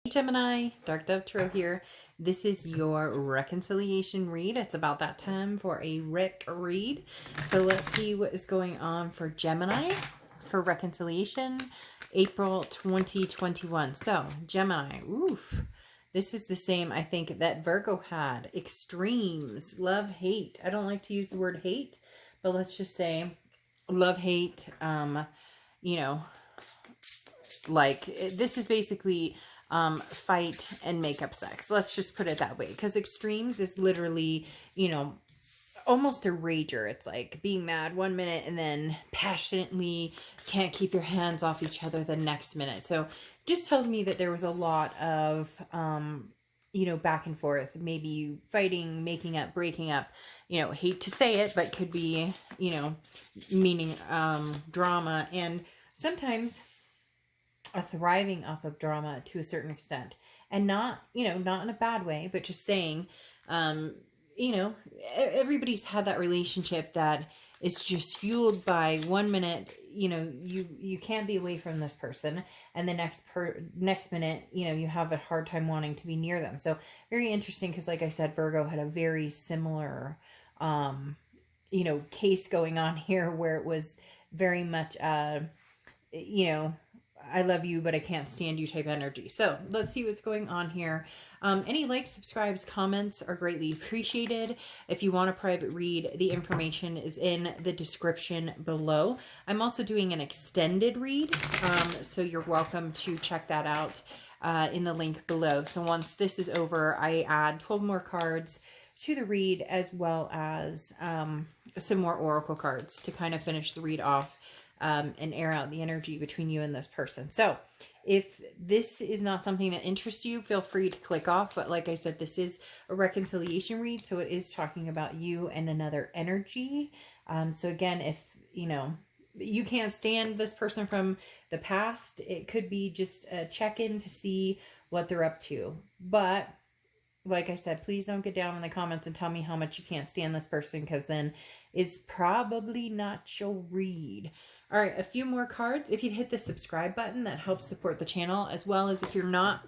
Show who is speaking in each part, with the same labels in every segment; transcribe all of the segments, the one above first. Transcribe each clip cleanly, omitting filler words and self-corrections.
Speaker 1: Gemini, Dark Dove Tarot here. This is your reconciliation read. It's about that time for a Rick read. So let's see what is going on for Gemini for reconciliation, April 2021. So Gemini, oof. This is the same, I think, that Virgo had. Extremes, love, hate. I don't like to use the word hate, but let's just say love, hate, you know, like this is basically fight and make up sex. Let's just put it that way, because extremes is literally, you know, almost a rager. It's like being mad one minute and then passionately can't keep your hands off each other the next minute. So just tells me that there was a lot of you know, back and forth, maybe fighting, making up, breaking up, you know, hate to say it, but could be, you know, meaning drama, and sometimes a thriving off of drama to a certain extent, and not, you know, not in a bad way, but just saying, you know, everybody's had that relationship that is just fueled by 1 minute, you know, you can't be away from this person, and the next minute, you know, you have a hard time wanting to be near them. So very interesting, because like I said, Virgo had a very similar, you know, case going on here, where it was very much, you know, I love you, but I can't stand you type energy. So let's see what's going on here. Any likes, subscribes, comments are greatly appreciated. If you want a private read, the information is in the description below. I'm also doing an extended read, so you're welcome to check that out in the link below. So once this is over, I add 12 more cards to the read, as well as some more oracle cards to kind of finish the read off. And air out the energy between you and this person. So if this is not something that interests you, feel free to click off. But like I said, this is a reconciliation read, so it is talking about you and another energy. So again, if, you know, you can't stand this person from the past, it could be just a check-in to see what they're up to. But like I said, please don't get down in the comments and tell me how much you can't stand this person, because then it's probably not your read. All right, a few more cards. If you'd hit the subscribe button, that helps support the channel, as well as if you're not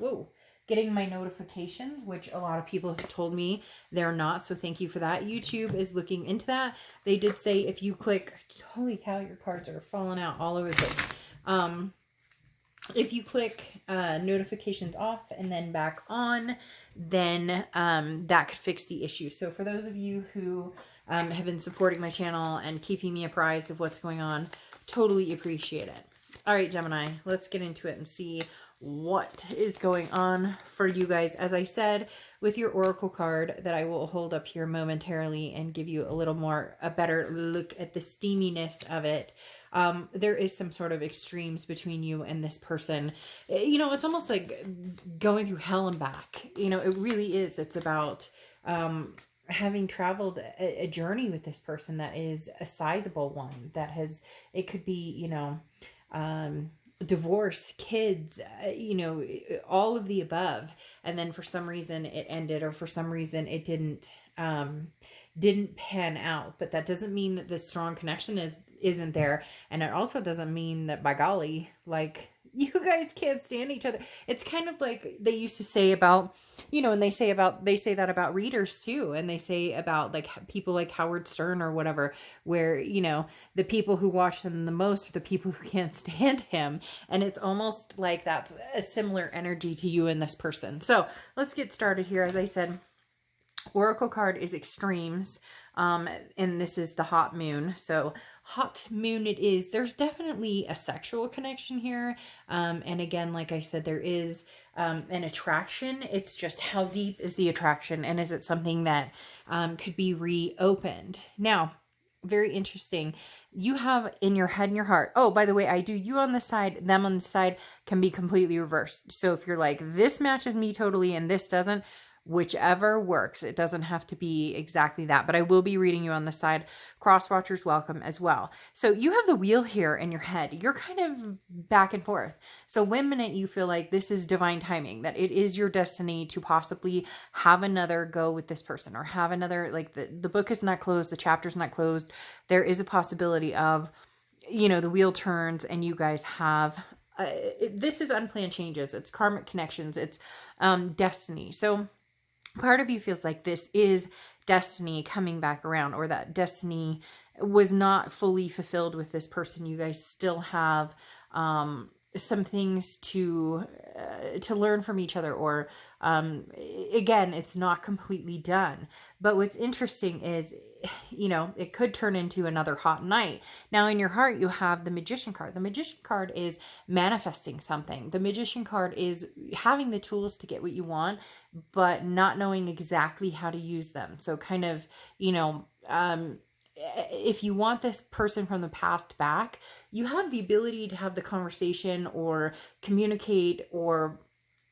Speaker 1: getting my notifications, which a lot of people have told me they're not, so thank you for that. YouTube is looking into that. They did say if you click, holy cow, your cards are falling out all over the place. If you click notifications off and then back on, then that could fix the issue. So for those of you who have been supporting my channel and keeping me apprised of what's going on, totally appreciate it. All right, Gemini, let's get into it and see what is going on for you guys. As I said, with your oracle card that I will hold up here momentarily and give you a better look at the steaminess of it. There is some sort of extremes between you and this person. You know, it's almost like going through hell and back. You know, it really is. It's about having traveled a journey with this person that is a sizable one, that has, it could be, you know, divorce, kids, you know, all of the above. And then for some reason it ended, or for some reason it didn't pan out. But that doesn't mean that this strong connection isn't there. And it also doesn't mean that, by golly, like, you guys can't stand each other. It's kind of like they used to say about, you know, and they say that about readers too. And they say about like people like Howard Stern or whatever, where, you know, the people who watch him the most are the people who can't stand him. And it's almost like that's a similar energy to you and this person. So let's get started here. As I said, oracle card is extremes, and this is the hot moon. So hot moon it is. There's definitely a sexual connection here, and again, like I said, there is an attraction. It's just how deep is the attraction, and is it something that could be reopened? Now, very interesting, you have in your head and your heart, oh, by the way, I do you on the side, them on the side can be completely reversed. So if you're like, this matches me totally and this doesn't, whichever works. It doesn't have to be exactly that, but I will be reading you on the side. Cross watchers welcome as well. So you have the wheel here in your head. You're kind of back and forth. So one minute you feel like this is divine timing, that it is your destiny to possibly have another go with this person, or have another, like the book is not closed, the chapter's not closed. There is a possibility of, you know, the wheel turns and you guys have this is unplanned changes. It's karmic connections. It's destiny. So part of you feels like this is destiny coming back around, or that destiny was not fully fulfilled with this person. You guys still have some things to learn from each other, or again, it's not completely done. But what's interesting is, you know, it could turn into another hot night. Now in your heart, you have the Magician card. The Magician card is manifesting something. The Magician card is having the tools to get what you want, but not knowing exactly how to use them. So kind of, you know, if you want this person from the past back, you have the ability to have the conversation or communicate, or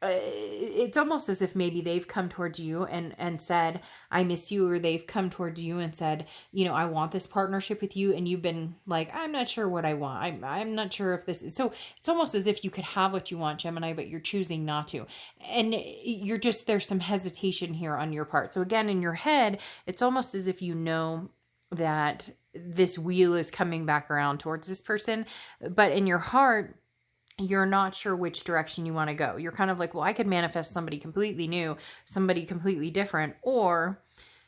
Speaker 1: it's almost as if maybe they've come towards you and said, I miss you, or they've come towards you and said, you know, I want this partnership with you. And you've been like, I'm not sure what I want. I'm not sure if this is, so it's almost as if you could have what you want, Gemini, but you're choosing not to. And you're just, there's some hesitation here on your part. So again, in your head, it's almost as if you know that this wheel is coming back around towards this person, but in your heart, you're not sure which direction you want to go. You're kind of like, well, I could manifest somebody completely new, somebody completely different, or,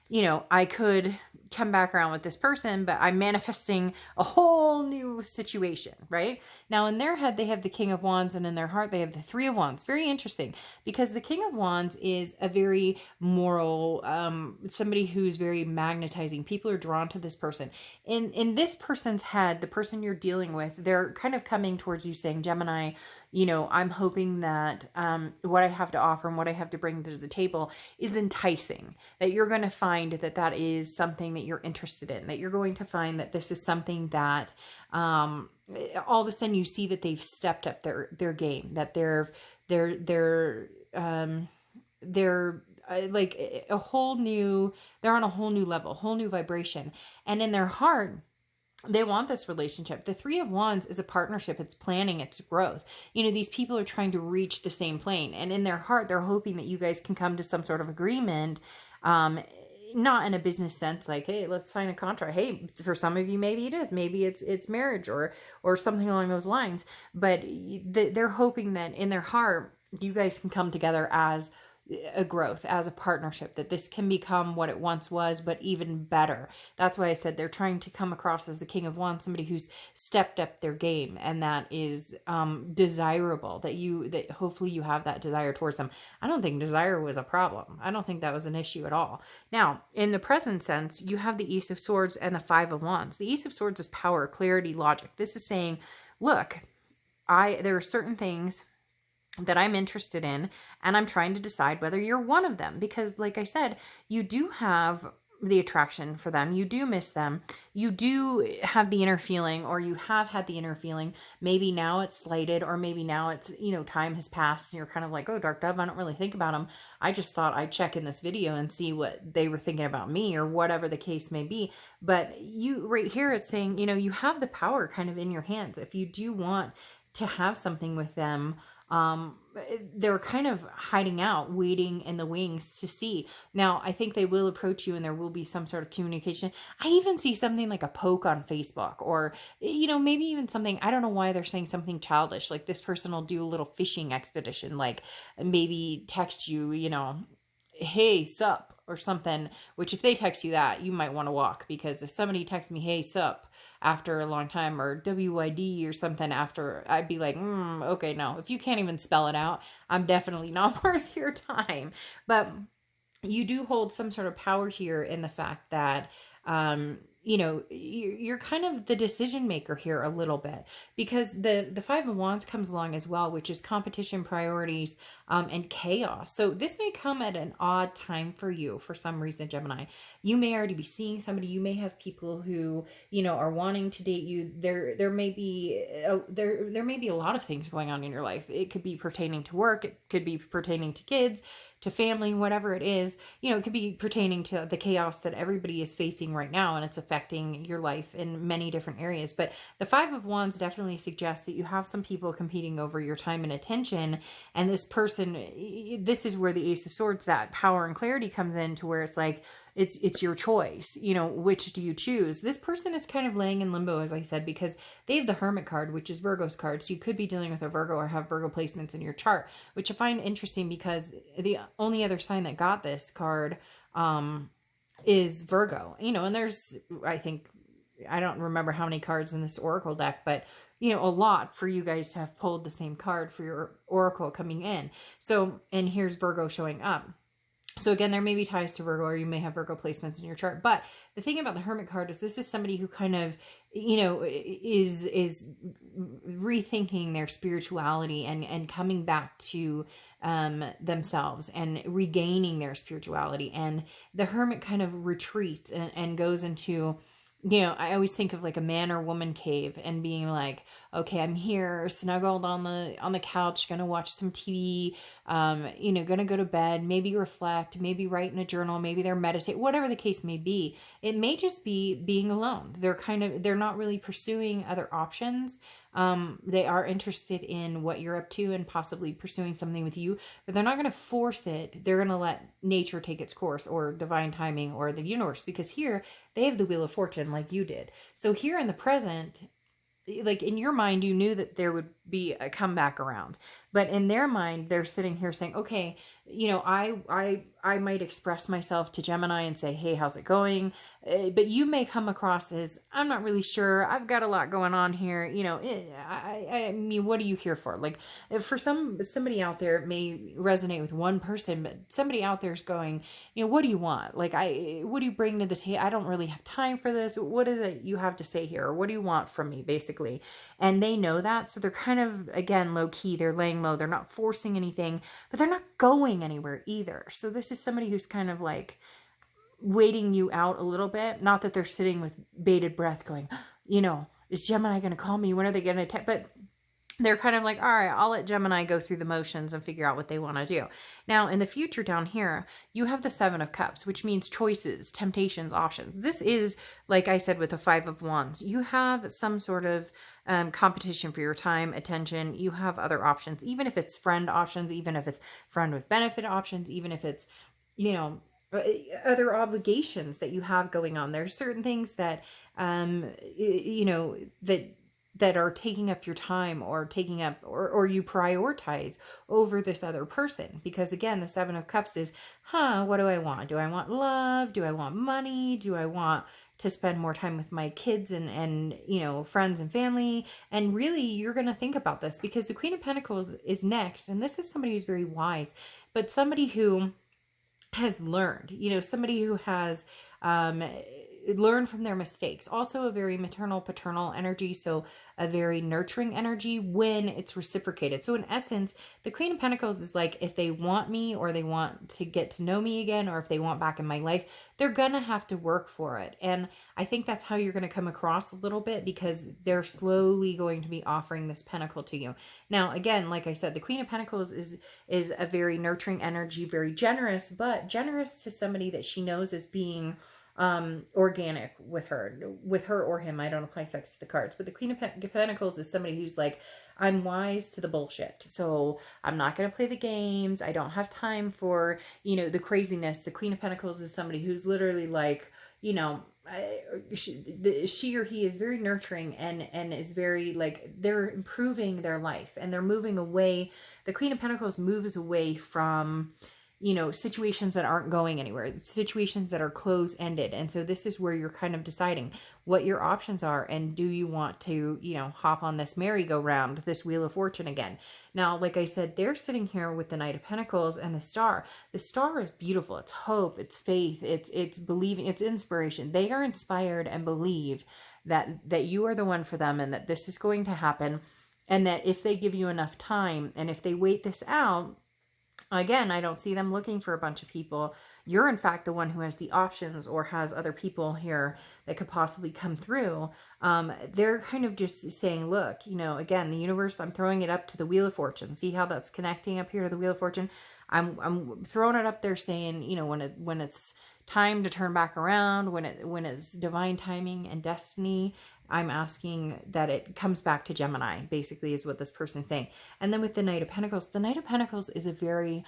Speaker 1: you know, I could come back around with this person, but I'm manifesting a whole new situation, right? Now in their head, they have the King of Wands, and in their heart, they have the Three of Wands. Very interesting, because the King of Wands is a very moral, somebody who's very magnetizing. People are drawn to this person. In this person's head, the person you're dealing with, they're kind of coming towards you saying, Gemini, you know, I'm hoping that what I have to offer and what I have to bring to the table is enticing, that you're going to find that that is something that you're interested in, that you're going to find that this is something that all of a sudden you see that they've stepped up their game, that they're like a whole new, they're on a whole new level, whole new vibration. And in their heart, they want this relationship. The Three of Wands is a partnership. It's planning, it's growth. You know, these people are trying to reach the same plane. And in their heart, they're hoping that you guys can come to some sort of agreement, not in a business sense, like, hey, let's sign a contract. Hey, for some of you, maybe it is. Maybe it's marriage or something along those lines. But they're hoping that in their heart, you guys can come together as a growth, as a partnership, that this can become what it once was, but even better. That's why I said they're trying to come across as the King of Wands, somebody who's stepped up their game, and that is desirable, that hopefully you have that desire towards them. I don't think desire was a problem. I don't think that was an issue at all. Now, in the present sense, you have the Ace of Swords and the Five of Wands. The Ace of Swords is power, clarity, logic. This is saying, look, there are certain things that I'm interested in, and I'm trying to decide whether you're one of them, because like I said, you do have the attraction for them. You do miss them. You do have the inner feeling, or you have had the inner feeling. Maybe now it's slighted, or maybe now it's, you know, time has passed and you're kind of like, oh, Dark Dove, I don't really think about them. I just thought I'd check in this video and see what they were thinking about me, or whatever the case may be. But you right here, it's saying, you know, you have the power kind of in your hands. If you do want to have something with them, they're kind of hiding out, waiting in the wings to see. Now, I think they will approach you and there will be some sort of communication. I even see something like a poke on Facebook, or, you know, maybe even something, I don't know why they're saying something childish, like this person will do a little fishing expedition, like maybe text you, you know, hey, sup, or something, which if they text you that, you might want to walk, because if somebody texts me, hey, sup, after a long time, or WYD or something after, I'd be like, okay, no, if you can't even spell it out, I'm definitely not worth your time. But you do hold some sort of power here in the fact that, you know, you're kind of the decision maker here a little bit, because the Five of Wands comes along as well, which is competition, priorities, and chaos. So this may come at an odd time for you for some reason, Gemini. You may already be seeing somebody. You may have people who, you know, are wanting to date you. There may be a lot of things going on in your life. It could be pertaining to work. It could be pertaining to kids, to family, whatever it is. You know, it could be pertaining to the chaos that everybody is facing right now, and it's affecting your life in many different areas. But the Five of Wands definitely suggests that you have some people competing over your time and attention, and this person, this is where the Ace of Swords, that power and clarity comes in, to where it's like, it's your choice. You know, which do you choose? This person is kind of laying in limbo, as I said, because they have the Hermit card, which is Virgo's card. So you could be dealing with a Virgo or have Virgo placements in your chart, which I find interesting because the only other sign that got this card is Virgo. You know, and there's, I think, I don't remember how many cards in this Oracle deck, but you know, a lot for you guys to have pulled the same card for your Oracle coming in. So, and here's Virgo showing up. So again, there may be ties to Virgo, or you may have Virgo placements in your chart. But the thing about the Hermit card is this is somebody who kind of, you know, is rethinking their spirituality and coming back to themselves and regaining their spirituality. And the Hermit kind of retreats and goes into, you know, I always think of like a man or woman cave and being like, okay, I'm here snuggled on the couch, gonna watch some TV, you know, gonna go to bed, maybe reflect, maybe write in a journal, maybe they're meditate, whatever the case may be. It may just be being alone. They're not really pursuing other options. They are interested in what you're up to and possibly pursuing something with you, but they're not going to force it. They're going to let nature take its course, or divine timing, or the universe, because here they have the Wheel of Fortune like you did. So here in the present, like in your mind, you knew that there would be a comeback around, but in their mind, they're sitting here saying, okay, you know, I might express myself to Gemini and say, hey, how's it going? But you may come across as, I'm not really sure. I've got a lot going on here. You know, I mean, what are you here for? Like, for somebody out there, it may resonate with one person, but somebody out there is going, you know, what do you want? Like, what do you bring to the table? I don't really have time for this. What is it you have to say here? Or what do you want from me, basically? And they know that. So they're kind of, again, low key. They're laying low. They're not forcing anything, but they're not going anywhere either. So this is somebody who's kind of like waiting you out a little bit. Not that they're sitting with bated breath going, you know, is Gemini going to call me? When are they going to attack? But they're kind of like, all right, I'll let Gemini go through the motions and figure out what they want to do. Now, in the future down here, you have the Seven of Cups, which means choices, temptations, options. This is, like I said, with the Five of Wands. You have some sort of competition for your time, attention. You have other options, even if it's friend options, even if it's friend with benefit options, even if it's, you know, other obligations that you have going on. There's certain things that, you know, that are taking up your time, or taking up, or you prioritize over this other person. Because again, the Seven of Cups is, what do I want? Do I want love? Do I want money? Do I want to spend more time with my kids and you know, friends and family? And really, you're going to think about this, because the Queen of Pentacles is next. And this is somebody who's very wise, but somebody who has learned, you know, somebody who has, learn from their mistakes. Also a very maternal, paternal energy. So a very nurturing energy when it's reciprocated. So in essence, the Queen of Pentacles is like, if they want me, or they want to get to know me again, or if they want back in my life, they're going to have to work for it. And I think that's how you're going to come across a little bit, because they're slowly going to be offering this pentacle to you. Now, again, like I said, the Queen of Pentacles is a very nurturing energy, very generous, but generous to somebody that she knows as being organic with her or him. I don't apply sex to the cards, but the Queen of Pentacles is somebody who's like, I'm wise to the bullshit, so I'm not going to play the games. I don't have time for, you know, the craziness. The Queen of Pentacles is somebody who's literally like, you know, she or he is very nurturing and is very like, they're improving their life and they're moving away. The Queen of Pentacles moves away from, you know, situations that aren't going anywhere, situations that are close-ended. And so this is where you're kind of deciding what your options are, and do you want to, you know, hop on this merry-go-round, this Wheel of Fortune again. Now, like I said, they're sitting here with the Knight of Pentacles and the Star. The Star is beautiful. It's hope, it's faith, it's believing, it's inspiration. They are inspired and believe that you are the one for them, and that this is going to happen, and that if they give you enough time, and if they wait this out, again, I don't see them looking for a bunch of people. You're, in fact, the one who has the options, or has other people here that could possibly come through. They're kind of just saying, look, you know, again, the universe, I'm throwing it up to the Wheel of Fortune. See how that's connecting up here to the Wheel of Fortune? I'm throwing it up there saying, you know, when it's time to turn back around, when it's divine timing and destiny, I'm asking that it comes back to Gemini, basically, is what this person's saying. And then with the Knight of Pentacles is a very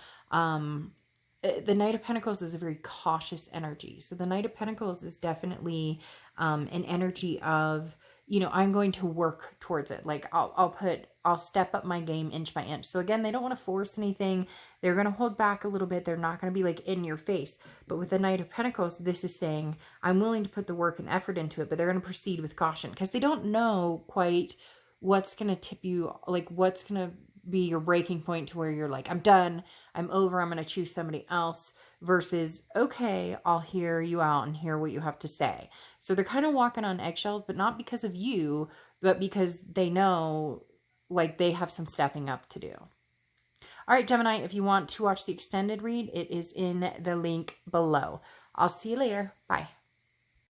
Speaker 1: the Knight of Pentacles is a very cautious energy. So the Knight of Pentacles is definitely an energy of, you know, I'm going to work towards it. Like I'll step up my game inch by inch. So again, they don't want to force anything. They're going to hold back a little bit. They're not going to be like in your face. But with the Knight of Pentacles, this is saying, I'm willing to put the work and effort into it, but they're going to proceed with caution because they don't know quite what's going to tip you, like what's going to be your breaking point to where you're like, I'm done, I'm over, I'm going to choose somebody else, versus, okay, I'll hear you out and hear what you have to say. So they're kind of walking on eggshells, but not because of you, but because they know like they have some stepping up to do. All right, Gemini, if you want to watch the extended read, it is in the link below. I'll see you later. Bye.